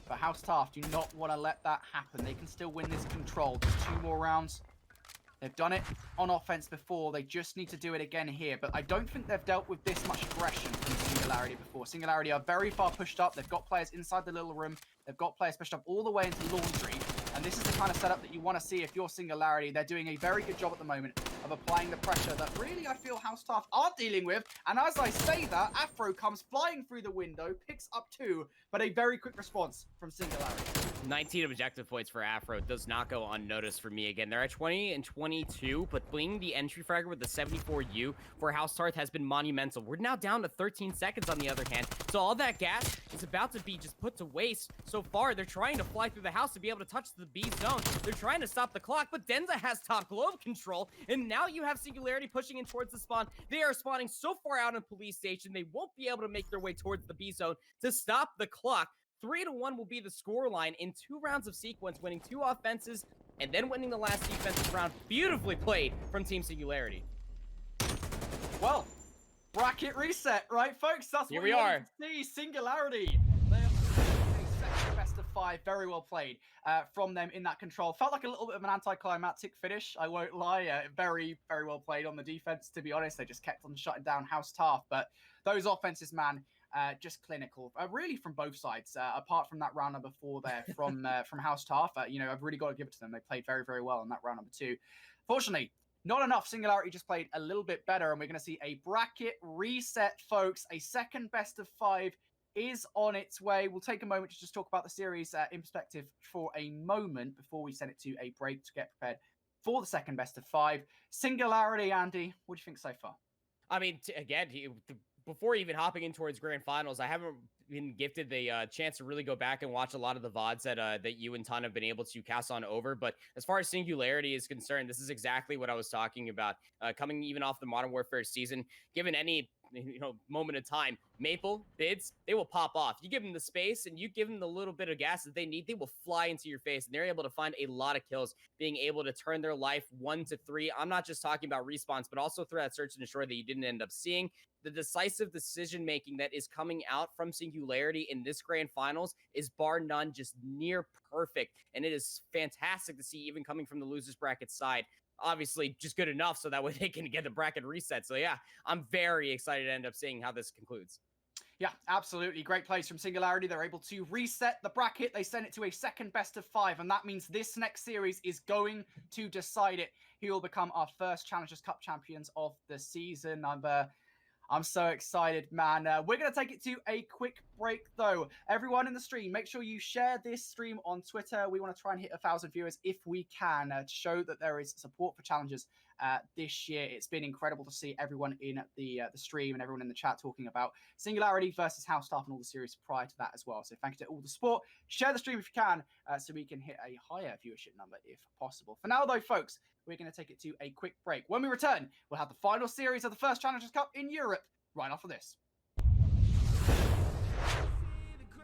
Speaker 2: But House Tarth do not want to let that happen. They can still win this control. Just 2 more rounds. They've done it on offense before. They just need to do it again here. But I don't think they've dealt with this much aggression from Singularity before. Singularity are very far pushed up. They've got players inside the little room. They've got players pushed up all the way into Laundry. And this is the kind of setup that you want to see if you're Singularity. They're doing a very good job at the moment of applying the pressure that really I feel House Tarth are dealing with. And as I say that, Afro comes flying through the window, picks up 2, but a very quick response from Singularity.
Speaker 1: 19 objective points for Afro. It does not go unnoticed for me. Again, they're at 20 and 22, but being the entry fragger with the 74U for House Tarth has been monumental. We're now down to 13 seconds on the other hand, so all that gas is about to be just put to waste. So far, they're trying to fly through the house to be able to touch the B zone. They're trying to stop the clock, but Denza has top globe control, and now you have Singularity pushing in towards the spawn. They are spawning so far out in police station, they won't be able to make their way towards the B zone to stop the clock. 3-1 will be the scoreline in 2 rounds of sequence, winning 2 offenses and then winning the last defensive round. Beautifully played from Team Singularity.
Speaker 2: Well, bracket reset, right, folks? That's
Speaker 1: Here
Speaker 2: what
Speaker 1: we are.
Speaker 2: See, Singularity. They are a second best of 5. Very well played from them in that control. Felt like a little bit of an anticlimactic finish, I won't lie. Very, very well played on the defense, to be honest. They just kept on shutting down House Tarth. But those offenses, man, just clinical, really from both sides. Apart from that round number 4 there from House Tarth, you know, I've really got to give it to them. They played very, very well in that round number 2. Fortunately, not enough. Singularity just played a little bit better, and we're going to see a bracket reset, folks. A second best of 5 is on its way. We'll take a moment to just talk about the series in perspective for a moment before we send it to a break to get prepared for the second best of 5. Singularity, Andy, what do you think so far?
Speaker 1: I mean, again, before even hopping in towards grand finals, I haven't been gifted the chance to really go back and watch a lot of the VODs that you and Ton have been able to cast on over. But as far as Singularity is concerned, this is exactly what I was talking about. Coming even off the Modern Warfare season, given any moment of time, Maple, Bidz, they will pop off. You give them the space and you give them the little bit of gas that they need, they will fly into your face, and they're able to find a lot of kills, being able to turn their life 1 to 3. I'm not just talking about respawns, but also through that search and destroy that you didn't end up seeing. The decisive decision-making that is coming out from Singularity in this grand finals is bar none just near perfect, and it is fantastic to see, even coming from the losers bracket side. Obviously, just good enough so that way they can get the bracket reset. So yeah, I'm very excited to end up seeing how this concludes.
Speaker 2: Yeah, absolutely. Great plays from Singularity. They're able to reset the bracket. They send it to a second best of 5, and that means this next series is going to decide it. He will become our first Challengers Cup champions of the season. I'm so excited, man. We're going to take it to a quick break, though. Everyone in the stream, make sure you share this stream on Twitter. We want to try and hit 1,000 viewers if we can to show that there is support for Challengers this year. It's been incredible to see everyone in the stream and everyone in the chat talking about Singularity versus House Tarth and all the series prior to that as well. So thank you to all the support. Share the stream if you can so we can hit a higher viewership number if possible. For now, though, folks, we're going to take it to a quick break. When we return, we'll have the final series of the first Challengers Cup in Europe right after this.